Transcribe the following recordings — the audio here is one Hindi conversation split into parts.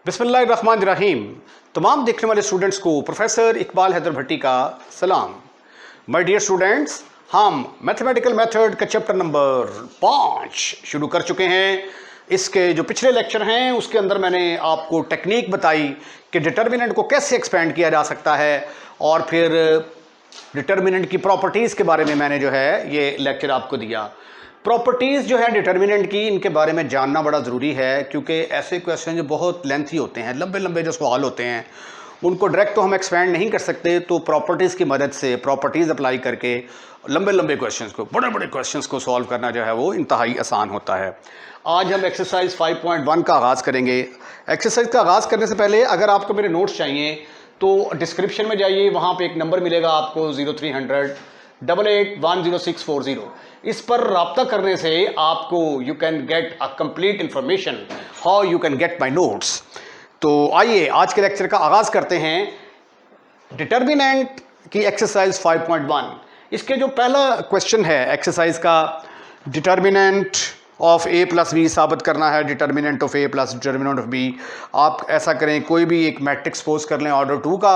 बिस्मिल्लाहिर्रहमानिर्रहीम। तमाम देखने वाले स्टूडेंट्स को प्रोफेसर इकबाल हैदर भट्टी का सलाम। माय डियर स्टूडेंट्स, हम मैथमेटिकल मेथड का चैप्टर नंबर 5 शुरू कर चुके हैं। इसके जो पिछले लेक्चर हैं उसके अंदर मैंने आपको टेक्निक बताई कि डिटर्मिनेंट को कैसे एक्सपेंड किया जा सकता है, और फिर डिटर्मिनेंट की प्रॉपर्टीज़ के बारे में मैंने जो है ये लेक्चर आपको दिया। प्रॉपर्टीज़ जो है डिटर्मिनेंट की, इनके बारे में जानना बड़ा ज़रूरी है, क्योंकि ऐसे क्वेश्चन जो बहुत लेंथी होते हैं, लंबे लंबे जो सवाल होते हैं, उनको डायरेक्ट तो हम एक्सपेंड नहीं कर सकते। तो प्रॉपर्टीज़ की मदद से, प्रॉपर्टीज़ अप्लाई करके लंबे लंबे क्वेश्चंस को, बड़े बड़े क्वेश्चंस को सॉल्व करना जो है वो इंतहाई आसान होता है। आज हम एक्सरसाइज 5.1 का आगाज़ करेंगे। एक्सरसाइज का आगाज़ करने से पहले अगर आपको मेरे नोट्स चाहिए तो डिस्क्रिप्शन में जाइए, वहाँ पे एक नंबर मिलेगा आपको 0300 88 इस पर रब्ता करने से आपको you can get a complete information how you can get my notes. तो आइए आज के लेक्चर का आगाज़ करते हैं। डिटर्मिनेंट की एक्सरसाइज 5.1, इसके जो पहला क्वेश्चन है एक्सरसाइज का, determinant of A plus B साबित करना है। Determinant of A plus determinant of B. आप ऐसा करें, कोई भी एक मैट्रिक्स सपोज कर लें ऑर्डर 2 का,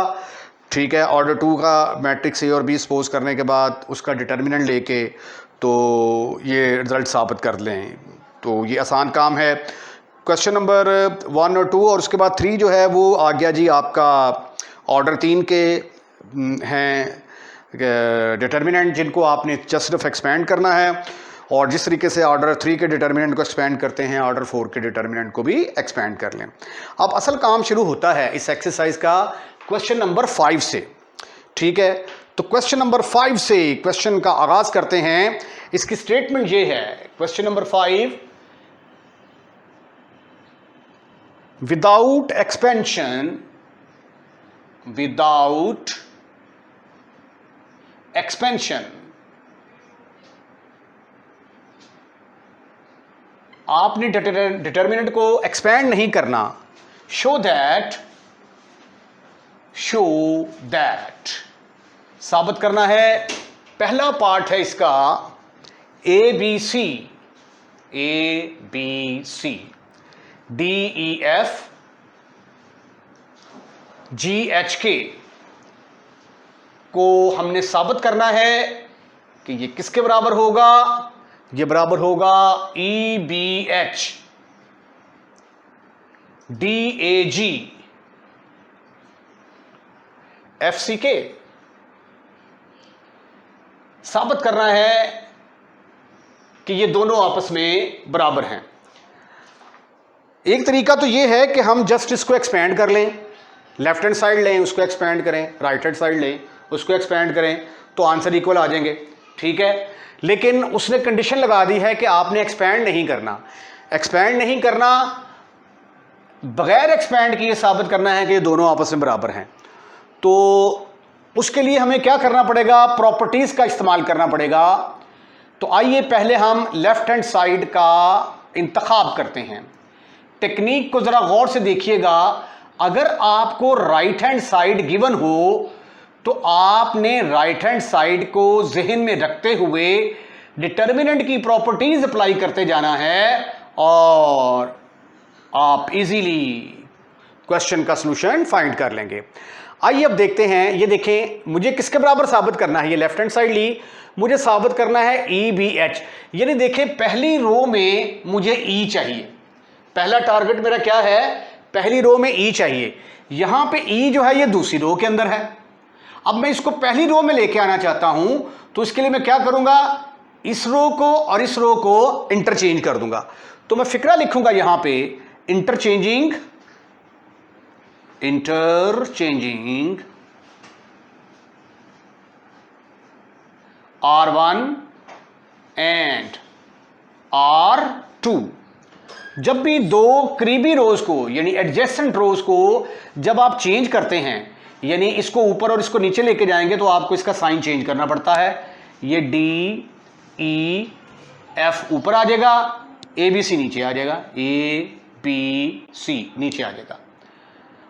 ठीक है। ऑर्डर 2 का मैट्रिक्स ए और बी सपोज करने के बाद उसका डिटर्मिनेंट लेके तो ये रिजल्ट साबित कर लें। तो ये आसान काम है। क्वेश्चन नंबर 1 और 2 और उसके बाद 3 जो है वो आ गया जी आपका ऑर्डर 3 के हैं डिटर्मिनेंट, जिनको आपने जस्ट सिर्फ एक्सपेंड करना है। और जिस तरीके से ऑर्डर 3 के डिटर्मिनेंट को एक्सपेंड करते हैं, ऑर्डर 4 के डिटर्मिनेंट को भी एक्सपेंड कर लें। अब असल काम शुरू होता है इस एक्सरसाइज का क्वेश्चन नंबर 5 से, ठीक है। तो क्वेश्चन नंबर 5 से क्वेश्चन का आगाज करते हैं। इसकी स्टेटमेंट ये है, क्वेश्चन नंबर 5, विदाउट एक्सपेंशन आपने डिटर्मिनेंट को एक्सपेंड नहीं करना। शो दैट साबित करना है। पहला पार्ट है इसका A B C, D E F G H के को हमने साबित करना है कि ये किसके बराबर होगा। ये बराबर होगा E B H D A G F C के। साबित करना है कि ये दोनों आपस में बराबर हैं। एक तरीका तो ये है कि हम जस्ट इसको एक्सपेंड कर लें, लेफ्ट हैंड साइड लें उसको एक्सपेंड करें, राइट हैंड साइड लें उसको एक्सपेंड करें, तो आंसर इक्वल आ जाएंगे, ठीक है। लेकिन उसने कंडीशन लगा दी है कि आपने एक्सपेंड नहीं करना। एक्सपेंड नहीं करना, बगैर एक्सपेंड किए साबित करना है कि ये दोनों आपस में बराबर हैं। तो उसके लिए हमें क्या करना पड़ेगा, प्रॉपर्टीज का इस्तेमाल करना पड़ेगा। तो आइए पहले हम लेफ्ट हैंड साइड का इंतखाब करते हैं। टेक्निक को जरा गौर से देखिएगा। अगर आपको राइट हैंड साइड गिवन हो तो आपने राइट हैंड साइड को जहन में रखते हुए डिटर्मिनेंट की प्रॉपर्टीज अप्लाई करते जाना है, और आप इजीली क्वेश्चन का सॉल्यूशन फाइंड कर लेंगे। आइए अब देखते हैं। ये देखें, मुझे किसके बराबर साबित करना है। ये लेफ्ट हैंड साइड ली, मुझे साबित करना है ई बी एच। यानी देखें, पहली रो में मुझे ई चाहिए। पहला टारगेट मेरा क्या है, पहली रो में ई चाहिए। यहां पे ई जो है ये दूसरी रो के अंदर है। अब मैं इसको पहली रो में लेके आना चाहता हूं, तो इसके लिए मैं क्या करूंगा, इस रो को और इस रो को इंटरचेंज कर दूंगा। तो मैं फिक्रा लिखूंगा यहां पे, इंटरचेंजिंग R1 एंड R2। जब भी दो करीबी रोज को, यानी एडजेसेंट रोज को जब आप चेंज करते हैं, यानी इसको ऊपर और इसको नीचे लेके जाएंगे, तो आपको इसका साइन चेंज करना पड़ता है। ये डी ई एफ ऊपर आ जाएगा, ए बी सी नीचे आ जाएगा, ए बी सी नीचे आ जाएगा,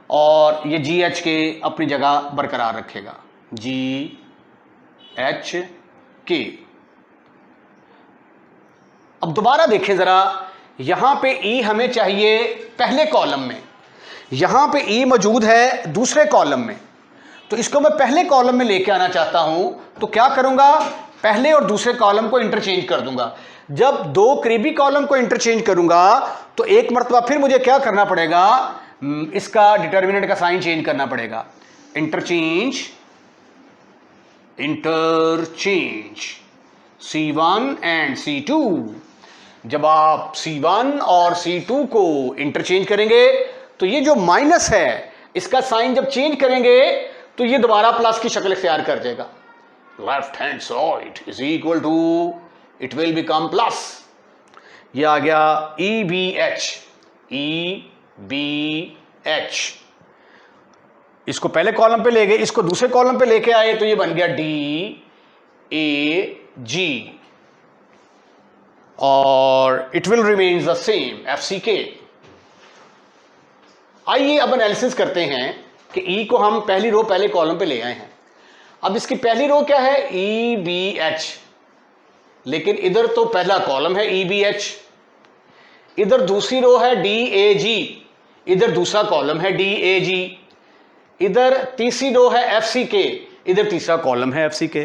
और ये जी एच के अपनी जगह बरकरार रखेगा, जी एच के। अब दोबारा देखें जरा, यहां पे ई हमें चाहिए पहले कॉलम में, यहां पे E मौजूद है दूसरे कॉलम में, तो इसको मैं पहले कॉलम में लेके आना चाहता हूं, तो क्या करूंगा, पहले और दूसरे कॉलम को इंटरचेंज कर दूंगा। जब दो करीबी कॉलम को इंटरचेंज करूंगा तो एक मरतबा फिर मुझे क्या करना पड़ेगा, इसका डिटर्मिनेंट का साइन चेंज करना पड़ेगा। Interchange C1 and C2। जब आप C1 और C2 को इंटरचेंज करेंगे तो ये जो माइनस है इसका साइन जब चेंज करेंगे तो ये दोबारा प्लस की शक्ल इख्तियार कर देगा। Left hand side is equal to, it will become plus. ये आ गया EBH। इसको पहले कॉलम पे ले गए, इसको दूसरे कॉलम पे लेके आए तो ये बन गया DAG और it will remain the same FCK। आइए अब एनालिसिस करते हैं कि E को हम पहली रो पहले कॉलम पे ले आए हैं। अब इसकी पहली रो क्या है, EBH, लेकिन इधर तो पहला कॉलम है EBH, इधर दूसरी रो है DAG, इधर दूसरा कॉलम है DAG, इधर तीसरी रो है FCK, इधर तीसरा कॉलम है FCK।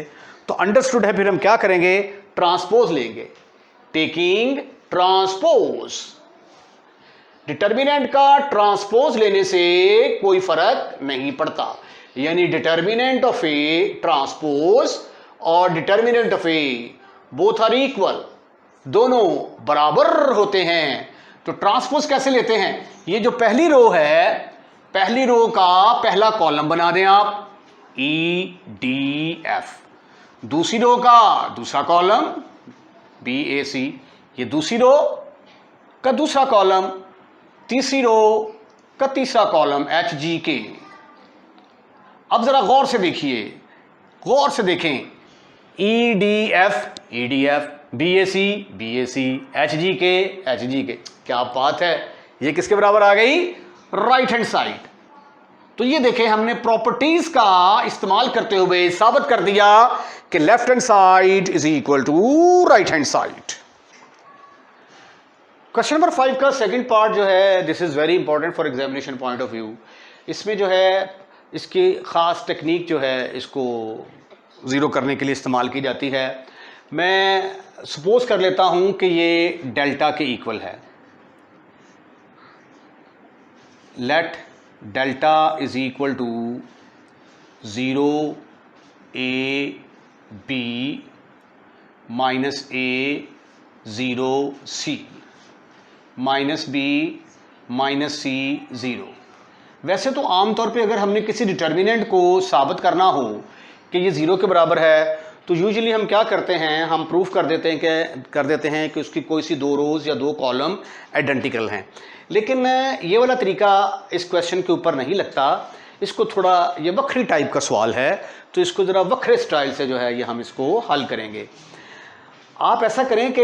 तो अंडरस्टूड है, फिर हम क्या करेंगे, ट्रांसपोज लेंगे। टेकिंग ट्रांसपोज, डिटर्मिनेंट का ट्रांसपोज लेने से कोई फर्क नहीं पड़ता, यानी डिटर्मिनेंट ऑफ ए ट्रांसपोज और determinant of A both are equal, दोनों बराबर होते हैं। तो ट्रांसपोज कैसे लेते हैं, ये जो पहली रो है, पहली रो का पहला कॉलम बना दें आप EDF, दूसरी रो का दूसरा कॉलम BAC, ये दूसरी रो का दूसरा कॉलम, तीसरी रो का तीसरा कॉलम HGK। अब जरा गौर से देखिए, गौर से देखें, EDF BAC HGK, क्या बात है, ये किसके बराबर आ गई, राइट हैंड साइड। तो ये देखें, हमने प्रॉपर्टीज का इस्तेमाल करते हुए साबित कर दिया कि left hand side is equal to right hand side. Question number 5 का सेकंड पार्ट जो है, this is very important for examination point of view. इसमें जो है इसकी ख़ास टेक्निक जो है इसको ज़ीरो करने के लिए इस्तेमाल की जाती है। मैं सपोज कर लेता हूं कि ये डेल्टा के इक्वल है। Let delta is equal to 0 A B minus A 0 C minus B minus C 0। वैसे तो आमतौर पे अगर हमने किसी डिटर्मिनेंट को साबित करना हो कि ये 0 के बराबर है तो यूजुअली हम क्या करते हैं, हम प्रूफ कर देते हैं कि उसकी कोई सी दो रोज़ या दो कॉलम आइडेंटिकल हैं। लेकिन ये वाला तरीका इस क्वेश्चन के ऊपर नहीं लगता, इसको थोड़ा, ये वक्री टाइप का सवाल है तो इसको ज़रा वक्रे स्टाइल से जो है ये हम इसको हल करेंगे। आप ऐसा करें कि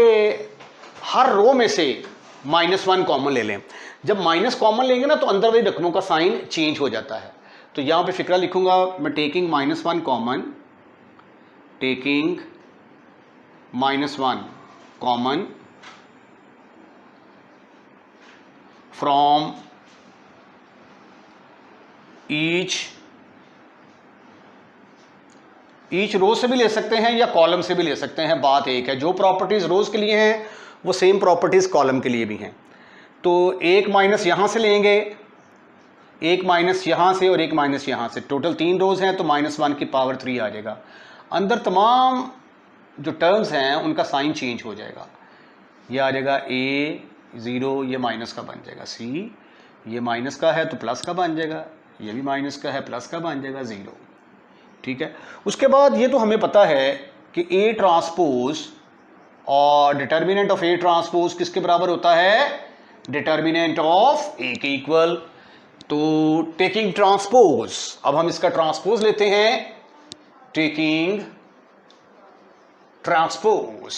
हर रो में से -1 कॉमन ले लें। जब माइनस कॉमन लेंगे ना तो अंदर वाली रकमों का साइन चेंज हो जाता है। तो यहाँ पे फिक्रा लिखूंगा मैं, taking -1 common, taking -1 common from each row से भी ले सकते हैं या कॉलम से भी ले सकते हैं, बात एक है। जो प्रॉपर्टीज रोज के लिए हैं वो सेम प्रॉपर्टीज कॉलम के लिए भी हैं। तो एक माइनस यहाँ से लेंगे, एक माइनस यहाँ से और एक माइनस यहाँ से, टोटल 3 रोज हैं तो -1 की पावर 3 आ जाएगा। अंदर तमाम जो टर्म्स हैं उनका साइन चेंज हो जाएगा। ये आ जाएगा A 0, ये माइनस का बन जाएगा C, ये माइनस का है तो प्लस का बन जाएगा, ये भी माइनस का है प्लस का बन जाएगा 0। ठीक है, उसके बाद ये तो हमें पता है कि A ट्रांसपोज और डिटर्मिनेंट ऑफ A ट्रांसपोज किसके बराबर होता है, डिटर्मिनेंट ऑफ A के इक्वल। तो टेकिंग ट्रांसपोज, अब हम इसका ट्रांसपोज लेते हैं, टेकिंग ट्रांसपोज।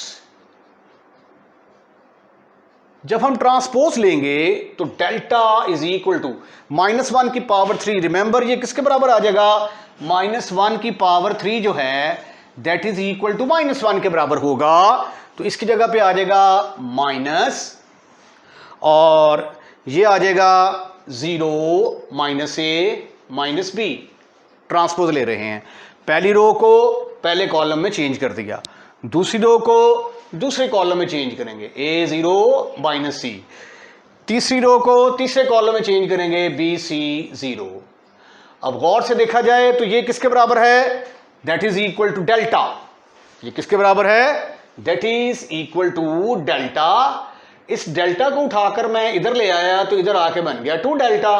जब हम ट्रांसपोज लेंगे तो डेल्टा इज इक्वल टू -1 की पावर 3। रिमेंबर ये किसके बराबर आ जाएगा, -1 की पावर 3 जो है दैट इज इक्वल टू -1 के बराबर होगा। तो इसकी जगह पे आ जाएगा माइनस और ये आ जाएगा 0 माइनस ए माइनस बी, ट्रांसपोज ले रहे हैं। पहली रो को पहले कॉलम में चेंज कर दिया, दूसरी रो को दूसरे कॉलम में चेंज करेंगे, ए 0 माइनस सी। तीसरी रो को तीसरे कॉलम में चेंज करेंगे, बी सी 0। अब गौर से देखा जाए तो ये किसके बराबर है, that is equal to delta. ये किसके बराबर है, that is equal to delta. इस डेल्टा को उठाकर मैं इधर ले आया तो इधर आके बन गया 2 delta.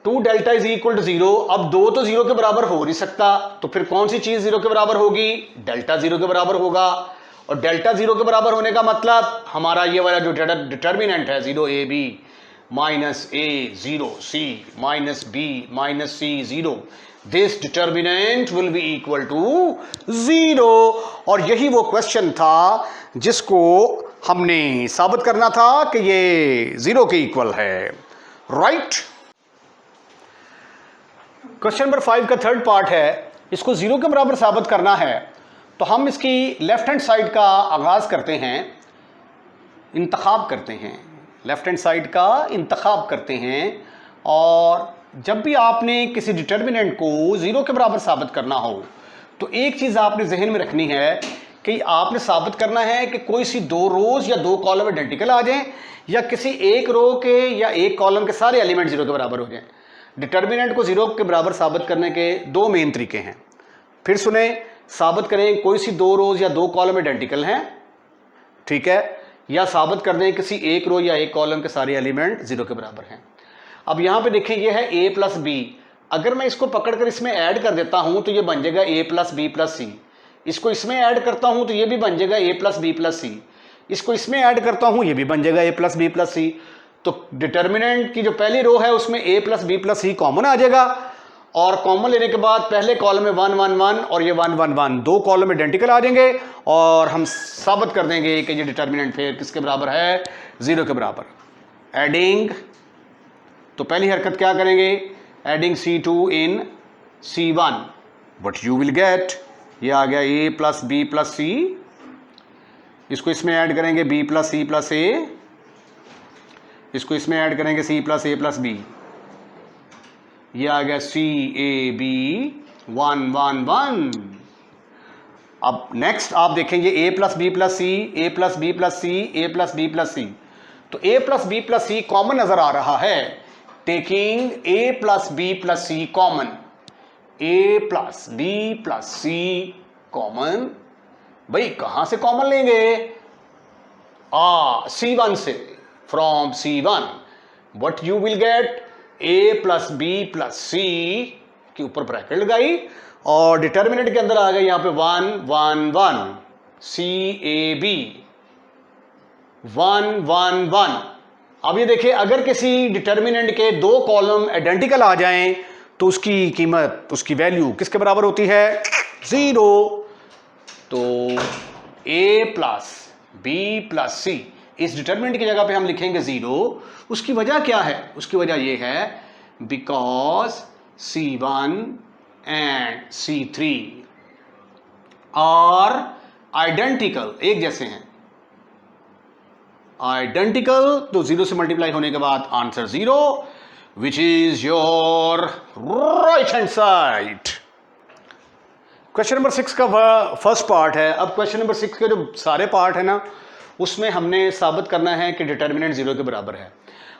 2 delta is equal to 0। अब 2 तो 0 के बराबर हो नहीं सकता, तो फिर कौन सी चीज 0 के बराबर होगी, डेल्टा 0 के बराबर होगा। और डेल्टा 0 के बराबर होने का मतलब हमारा ये वाला जो डिटर्मिनेंट है 0 A B minus A 0 C minus B minus C 0, this determinant will be equal to 0। और यही वो क्वेश्चन था जिसको हमने साबित करना था कि ये 0 के इक्वल है, राइट। क्वेश्चन नंबर 5 का थर्ड पार्ट है, इसको 0 के बराबर साबित करना है। तो हम इसकी लेफ्ट हैंड साइड का आगाज करते हैं, इंतखाब करते हैं, लेफ्ट हैंड साइड का इंतखाब करते हैं। और जब भी आपने किसी डिटर्मिनेंट को 0 के बराबर साबित करना हो तो एक चीज़ आपने जहन में रखनी है कि आपने साबित करना है कि कोई सी 2 रोज या 2 कॉलम आइडेंटिकल आ जाएं, या किसी एक रो के या एक कॉलम के सारे एलिमेंट 0 के बराबर हो जाएं। डिटर्मिनेंट को 0 के बराबर साबित करने के 2 मेन तरीके हैं। फिर सुने, साबित करें कोई सी 2 रोज या 2 कॉलम आइडेंटिकल हैं, ठीक है, या साबित कर दें किसी एक रो या एक कॉलम के सारे एलिमेंट 0 के बराबर हैं। अब यहां पे देखें, ये है a प्लस बी। अगर मैं इसको पकड़कर इसमें ऐड कर देता हूं तो ये बन जाएगा a प्लस बी प्लस सी। इसको इसमें ऐड करता हूं तो ये भी बन जाएगा a प्लस बी प्लस सी। इसको इसमें ऐड करता हूं ये भी बन जाएगा a plus B plus C. तो डिटर्मिनेंट की जो पहली रो है उसमें a plus B plus C common आ जाएगा, और कॉमन लेने के बाद पहले कॉलम में 1 1 1 और ये 1 1 1, 2 कॉलम आइडेंटिकल आ जाएंगे और हम साबित कर देंगे कि ये डिटर्मिनेंट फिर किसके बराबर है, 0 के बराबर। एडिंग, तो पहली हरकत क्या करेंगे, adding C2 in C1, what you will gate, ये आ गया a प्लस बी प्लस सी। इसको इसमें ऐड करेंगे b प्लस सी प्लस ए, इसको इसमें ऐड करेंगे c प्लस ए प्लस बी, ये आ गया C A B 1 1 1। अब नेक्स्ट आप देखेंगे a plus B plus C, A plus B plus C, A plus B plus C. तो a plus B plus C common नजर आ रहा है। Taking a plus B plus C common, a plus B plus C common, भाई कहां से कॉमन लेंगे, C1 से, from C1, what you will get, a plus B plus C के ऊपर ब्रैकेट लगाई और डिटर्मिनेंट के अंदर आ गए यहां पे 1 1 1, C A B 1 1 1। अब ये देखिए, अगर किसी डिटर्मिनेंट के 2 कॉलम आइडेंटिकल आ जाएं तो उसकी कीमत, उसकी वैल्यू किसके बराबर होती है, 0। तो a प्लस बी प्लस सी, इस डिटर्मिनेंट की जगह पे हम लिखेंगे 0। उसकी वजह क्या है, उसकी वजह यह है because C1 and C3 are identical, एक जैसे हैं, आइडेंटिकल, तो 0 से मल्टीप्लाई होने के बाद answer 0, which is your right hand side. Question number 6 का फर्स्ट पार्ट है। अब क्वेश्चन नंबर 6 के जो सारे पार्ट है ना, उसमें हमने साबित करना है कि डिटर्मिनेंट 0 के बराबर है।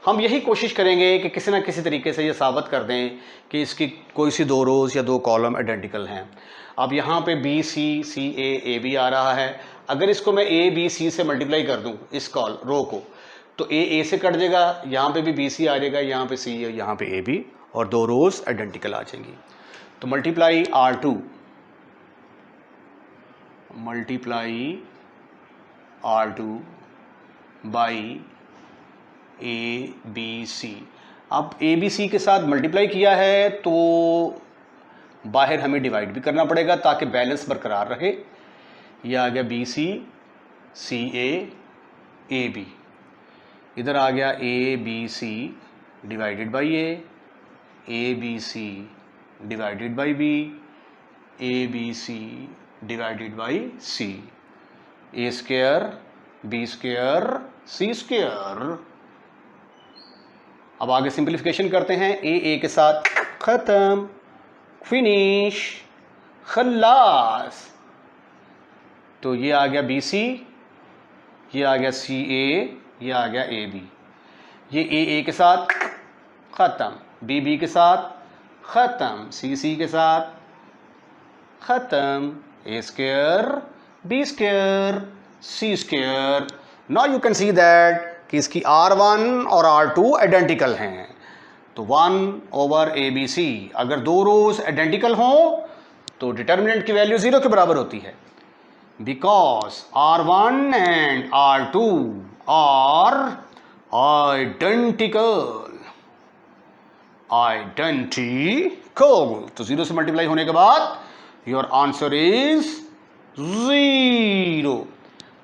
हम यही कोशिश करेंगे कि किसी ना किसी तरीके से ये साबित कर दें कि इसकी कोई सी 2 रोज या 2 कॉलम आइडेंटिकल हैं। अब यहाँ पे B C C A B आ रहा है, अगर इसको मैं ए बी सी से मल्टीप्लाई कर दूँ इस रो को, तो ए से कट जाएगा, यहाँ पे भी बी सी आ जाएगा, यहाँ पे सी, यहाँ पे ए बी, और 2 रोज आइडेंटिकल आ जाएंगी। तो multiply R2 by A B C. अब ए बी सी के साथ मल्टीप्लाई किया है तो बाहर हमें डिवाइड भी करना पड़ेगा ताकि बैलेंस बरकरार रहे। यह आ गया B C C A B, इधर आ गया A B C divided by A B C divided by B, A B C divided by C, A square B square C square. अब आगे सिंप्लीफिकेशन करते हैं, ए के साथ ख़त्म, फिनिश, खल्लास। तो ये आ गया BC, ये आ गया CA, ये आ गया AB। ये A के साथ ख़त्म, B के साथ ख़त्म, C के साथ ख़त्म, A square, B square, C square. Now you can see that कि इसकी R1 और R2 आइडेंटिकल हैं। तो 1/ABC, अगर दो रोज आइडेंटिकल हों तो डिटर्मिनेंट की वैल्यू 0 के बराबर होती है, because R1 and R2 are identical. तो 0 से मल्टीप्लाई होने के बाद योर आंसर इज 0।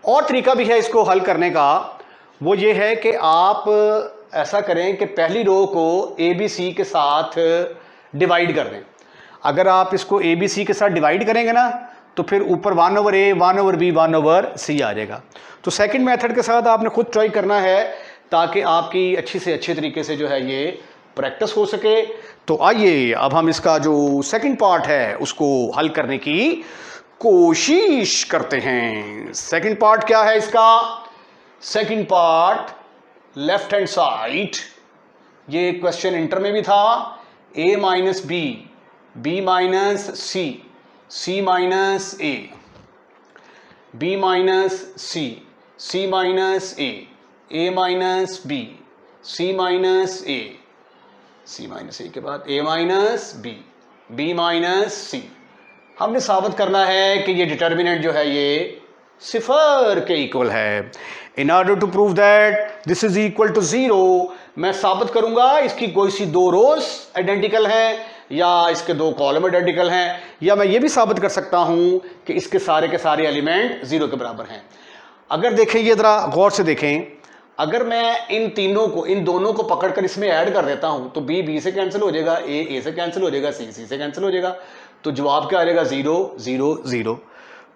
और तरीका भी है इसको हल करने का, वो ये है कि आप ऐसा करें कि पहली रो को ABC के साथ डिवाइड कर दें। अगर आप इसको ABC के साथ डिवाइड करेंगे ना तो फिर ऊपर 1/A, 1/B, 1/C आ जाएगा। तो सेकंड मेथड के साथ आपने खुद ट्राई करना है ताकि आपकी अच्छी से अच्छे तरीके से जो है ये प्रैक्टिस हो सके। तो आइए अब हम इसका जो सेकंड पार्ट है उसको हल करने की कोशिश करते हैं। सेकंड पार्ट क्या है इसका? Second part left hand side, ये क्वेश्चन इंटर में भी था, A minus B, B minus C, C minus A, B minus C, C minus A, A minus B, C minus A, C minus A के बाद A minus B, B minus C। हमने साबित करना है कि ये डिटर्मिनेंट जो है ये सिफर के इक्वल है। In order to prove that this is equal to 0, मैं साबित करूंगा इसकी कोई सी दो रोज आइडेंटिकल हैं या इसके दो कॉलम आइडेंटिकल हैं, या मैं ये भी साबित कर सकता हूं कि इसके सारे के सारे एलिमेंट 0 के बराबर हैं। अगर देखें, ये जरा गौर से देखें, अगर मैं इन दोनों को पकड़कर इसमें ऐड कर देता हूं तो B से कैंसिल हो जाएगा, A से कैंसिल हो जाएगा, C से कैंसिल हो जाएगा, तो जवाब क्या आ जाएगा? 0 0 0।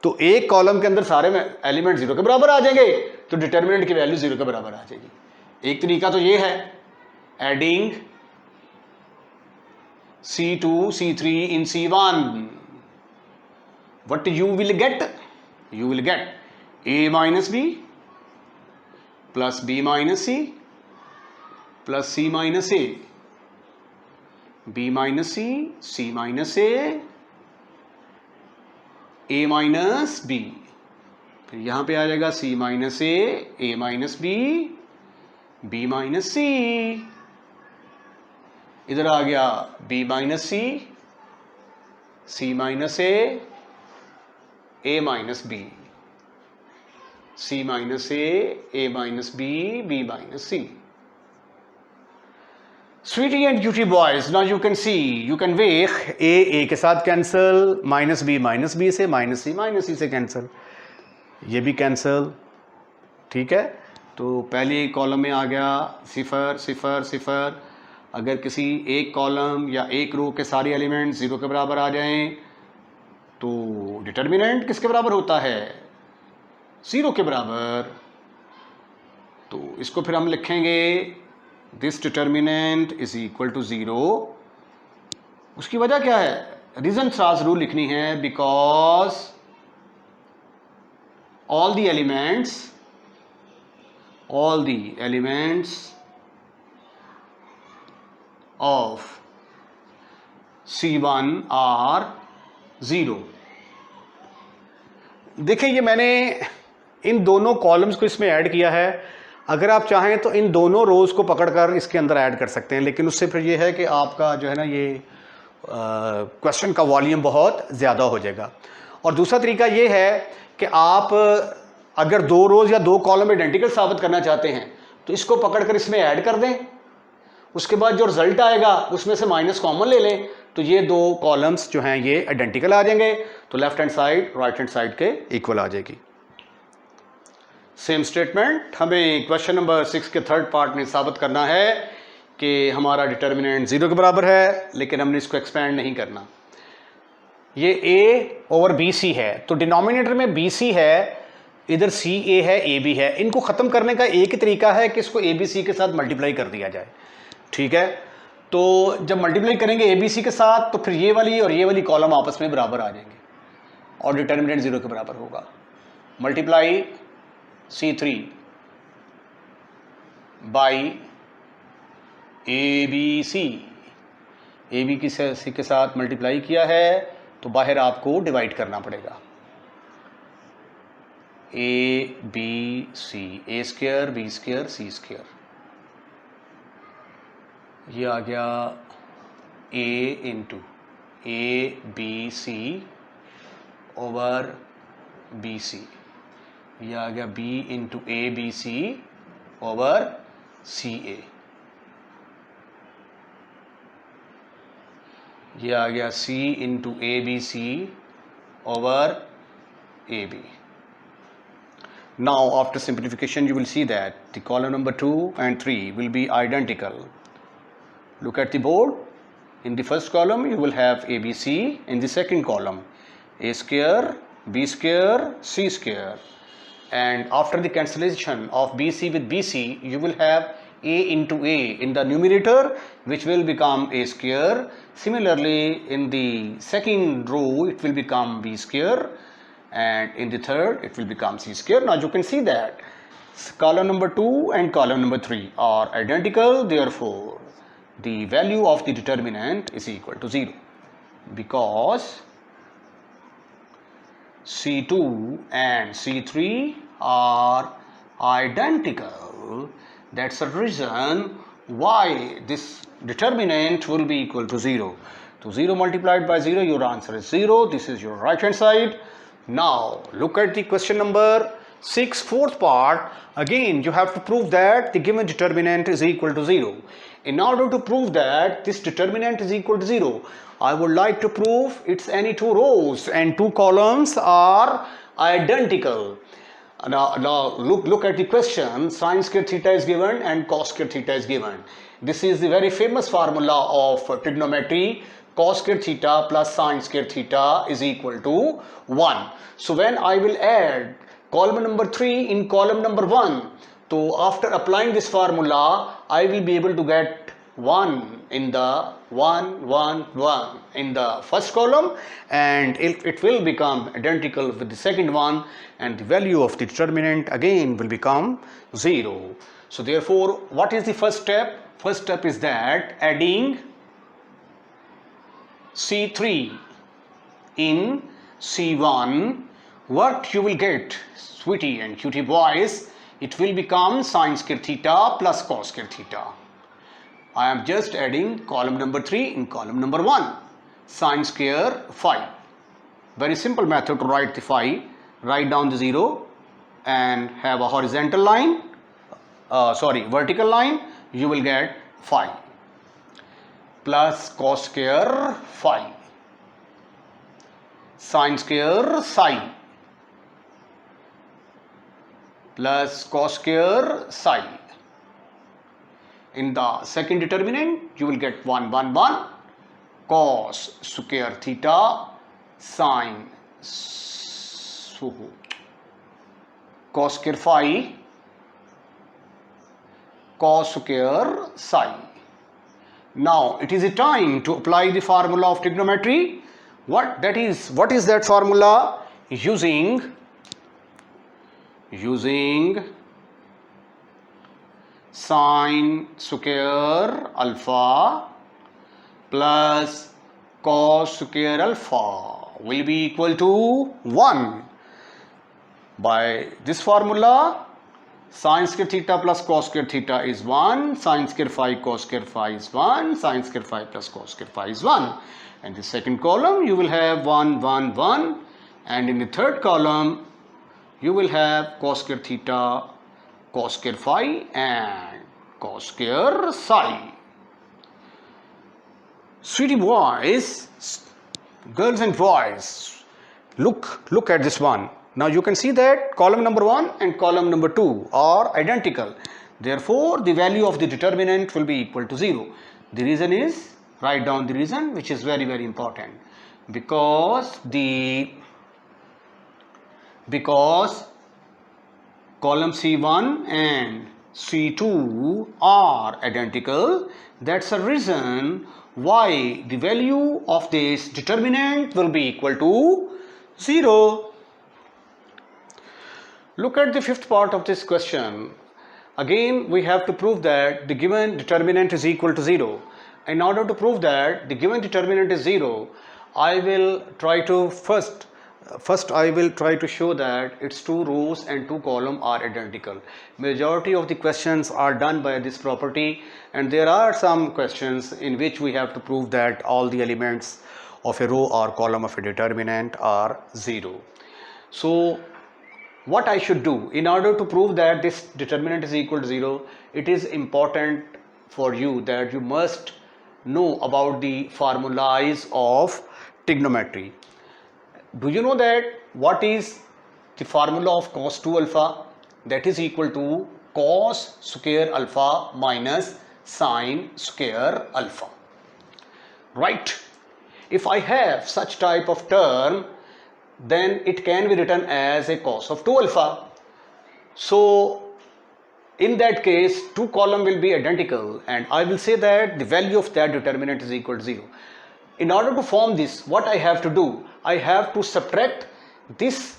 तो एक कॉलम के अंदर सारे में एलिमेंट 0 के बराबर आ जाएंगे, तो डिटर्मिनेंट की वैल्यू 0 के बराबर आ जाएगी। एक तरीका तो ये है, adding C2 C3 in C1, what you will get? You will get A minus B plus B minus C plus C minus A, B minus C, C minus A minus B, फिर यहां पे आ जाएगा C minus A minus B, B minus C, इधर आ गया B minus C minus A minus B, C minus A minus B, B minus C। Sweetie and cutie boys, now you can see, you can weigh A के साथ कैंसिल, माइनस B से, माइनस C से कैंसिल, ये भी कैंसिल, ठीक है। तो पहले कॉलम में आ गया सिफर सिफर सिफर। अगर किसी एक कॉलम या एक रो के सारे एलिमेंट 0 के बराबर आ जाएं तो डिटर्मिनेंट किसके बराबर होता है? 0 के बराबर। तो इसको फिर हम लिखेंगे this determinant is equal to 0। उसकी वजह क्या है? रीजन साज रूल लिखनी है, because all the elements of C1 are 0। देखिए, ये मैंने इन दोनों कॉलम्स को इसमें ऐड किया है। अगर आप चाहें तो इन दोनों रोज को पकड़कर इसके अंदर ऐड कर सकते हैं, लेकिन उससे फिर ये है कि आपका जो है ना ये क्वेश्चन का वॉल्यूम बहुत ज़्यादा हो जाएगा। और दूसरा तरीका ये है कि आप अगर दो रोज या दो कॉलम आइडेंटिकल साबित करना चाहते हैं तो इसको पकड़कर इसमें ऐड कर दें, उसके बाद जो रिजल्ट आएगा उसमें से माइनस कॉमन ले लें, तो ये दो कॉलम्स जो हैं ये आइडेंटिकल आ जाएंगे, तो left hand side right hand side के इक्वल आ जाएगी। सेम स्टेटमेंट हमें क्वेश्चन नंबर 6 के थर्ड पार्ट में साबित करना है कि हमारा डिटर्मिनेंट 0 के बराबर है, लेकिन हमने इसको एक्सपेंड नहीं करना। ये A ओवर BC है, तो डिनोमिनेटर में BC है, इधर CA है, AB है। इनको ख़त्म करने का एक ही तरीका है कि इसको ABC के साथ मल्टीप्लाई कर दिया जाए। ठीक है, तो जब मल्टीप्लाई करेंगे ABC के साथ तो फिर ये वाली और ये वाली कॉलम आपस में बराबर आ जाएंगे और डिटर्मिनेंट 0 के बराबर होगा। Multiply C3 by ABC, AB की सी के साथ मल्टीप्लाई किया है तो बाहर आपको डिवाइड करना पड़ेगा। ABC, A square B square C square, ये आ गया A into ABC over BC, ये आ गया B into ABC over CA, ये आ गया C into ABC over AB. Now after simplification you will see that the column number 2 and 3 will be identical. Look at the board. In the first column you will have ABC, in the second column A square B square C square, and after the cancellation of BC with BC you will have A into A in the numerator, which will become A square. Similarly in the second row it will become B square, and in the third it will become C square. Now you can see that column number 2 and column number 3 are identical, therefore the value of the determinant is equal to 0, because C2 and C3 are identical. That's the reason why this determinant will be equal to 0. So 0 multiplied by 0, your answer is 0. This is your right hand side. Now look at the question number 6, fourth part. Again you have to prove that the given determinant is equal to 0. In order to prove that this determinant is equal to 0, I would like to prove its any two rows and two columns are identical. Now look at the question. Sin square theta is given and cos square theta is given. This is the very famous formula of trigonometry. Cos square theta plus sin square theta is equal to 1. So when I will add column number 3 in column number 1, so after applying this formula I will be able to get 1 in the 1 in the first column, and it will become identical with the second one, and the value of the determinant again will become 0. So therefore what is the first step? First step is that adding C3 in C1, what you will get, sweetie and cutie boys, it will become sin square theta plus cos square theta. I am just adding column number 3 in column number 1, sin square phi. Very simple method to write the phi. Write down the 0 and have a horizontal line, vertical line, you will get phi plus cos square phi, sin square psi plus cos square psi. In the second determinant you will get 1 cos square theta sin cos square phi cos square psi. Now it is a time to apply the formula of trigonometry. What is that formula? Using sin square alpha plus cos square alpha will be equal to 1. By this formula, sin square theta plus cos square theta is 1, sin square phi cos square phi is 1, sin square phi plus cos square phi is 1. And the second column you will have 1, and in the third column you will have cos square theta, cos square phi and cos square psi. Sweetie boys, girls and boys, look at this one. Now you can see that column number 1 and column number 2 are identical. Therefore the value of the determinant will be equal to 0. The reason is, write down the reason, which is very important, because column C1 and C2 are identical. That's the reason why the value of this determinant will be equal to 0. Look at the fifth part of this question. Again, we have to prove that the given determinant is equal to 0. In order to prove that the given determinant is 0, I will try to first I will try to show that its two rows and two columns are identical. Majority of the questions are done by this property, and there are some questions in which we have to prove that all the elements of a row or column of a determinant are 0. So what I should do in order to prove that this determinant is equal to 0, it is important for you that you must know about the formulas of trigonometry. Do you know that what is the formula of cos 2 alpha? That is equal to cos square alpha minus sin square alpha. Right? If I have such type of term, then it can be written as a cos of 2 alpha. So in that case, two column will be identical, and I will say that the value of that determinant is equal to 0. In order to form this, what I have to do, I have to subtract this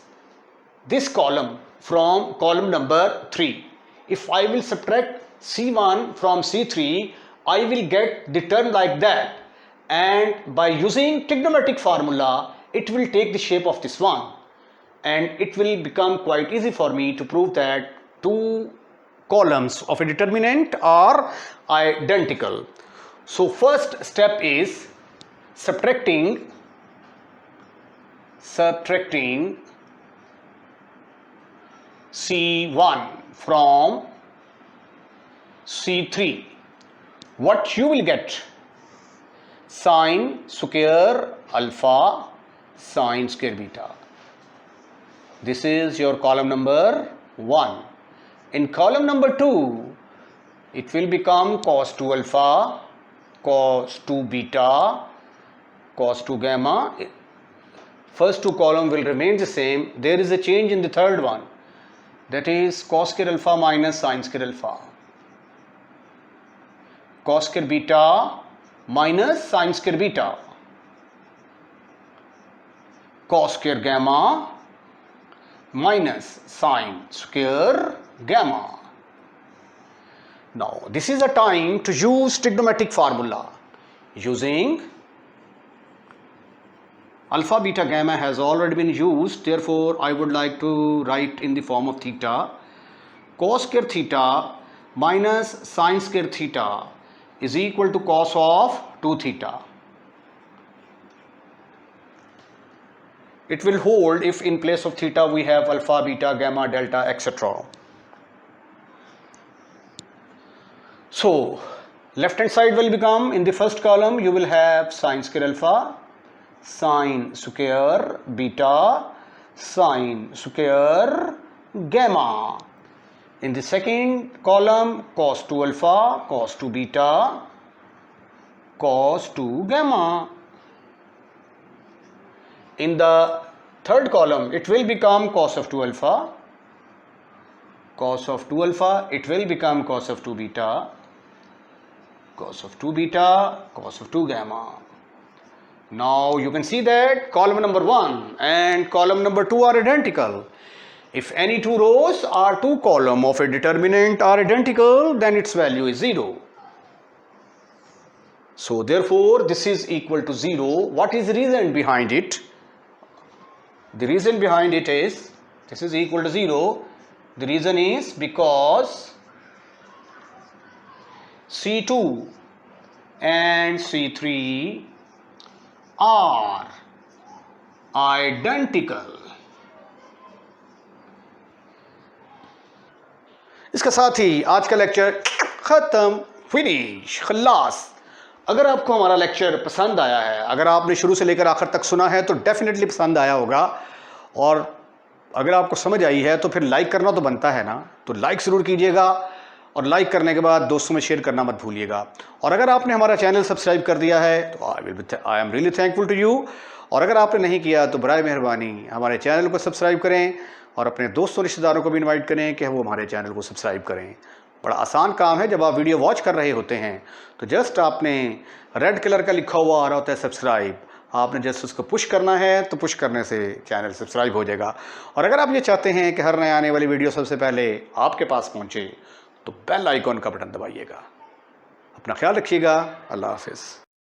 column from column number 3. If I will subtract C1 from C3, I will get the term like that, and by using trigonometric formula, it will take the shape of this one, and it will become quite easy for me to prove that two columns of a determinant are identical. So first step is subtracting C1 from C3. What you will get? Sin square alpha sin square beta. This is your column number 1. In column number 2, it will become cos 2 alpha, cos 2 beta, cos 2 gamma. First two columns will remain the same. There is a change in the third one, that is cos square alpha minus sin square alpha, cos square beta minus sin square beta, cos square gamma minus sin square gamma. Now this is a time to use trigonometric formula. Using alpha, beta, gamma has already been used, therefore I would like to write in the form of theta. Cos square theta minus sin square theta is equal to cos of 2 theta. It will hold if in place of theta we have alpha, beta, gamma, delta, etc. So left hand side will become, in the first column you will have sin square alpha, sin square beta, sin square gamma. In the second column, cos 2 alpha, cos 2 beta, cos 2 gamma. In the third column, it will become cos of 2 alpha, cos of 2 alpha, it will become cos of 2 beta, cos of 2 beta, cos of 2 gamma. Now you can see that column number 1 and column number 2 are identical. If any two rows or two columns of a determinant are identical, then its value is 0. So therefore this is equal to 0. What is the reason behind it? The reason behind it is this is equal to 0. The reason is because C2 and C3 are identical. इसके साथ ही आज का लेक्चर ख़त्म, फिनिश, खल्लास। अगर आपको हमारा लेक्चर पसंद आया है, अगर आपने शुरू से लेकर आखिर तक सुना है तो डेफिनेटली पसंद आया होगा, और अगर आपको समझ आई है तो फिर लाइक करना तो बनता है ना, तो लाइक ज़रूर कीजिएगा, और लाइक करने के बाद दोस्तों में शेयर करना मत भूलिएगा। और अगर आपने हमारा चैनल सब्सक्राइब कर दिया है तो I am really thankful to you, और अगर आपने नहीं किया तो बराए मेहरबानी हमारे चैनल को सब्सक्राइब करें और अपने दोस्तों रिश्तेदारों को भी इनवाइट करें कि वो हमारे चैनल को सब्सक्राइब करें। बड़ा आसान काम है। जब आप वीडियो वॉच कर रहे होते हैं तो जस्ट आपने रेड कलर का लिखा हुआ आ रहा होता है सब्सक्राइब, आपने जस्ट उसको पुश करना है तो पुश करने से चैनल सब्सक्राइब हो जाएगा। और अगर आप ये चाहते हैं कि हर नए आने वाली वीडियो सबसे पहले आपके पास पहुंचे तो बेल आइकॉन का बटन दबाइएगा। अपना ख्याल रखिएगा। अल्लाह हाफिज़।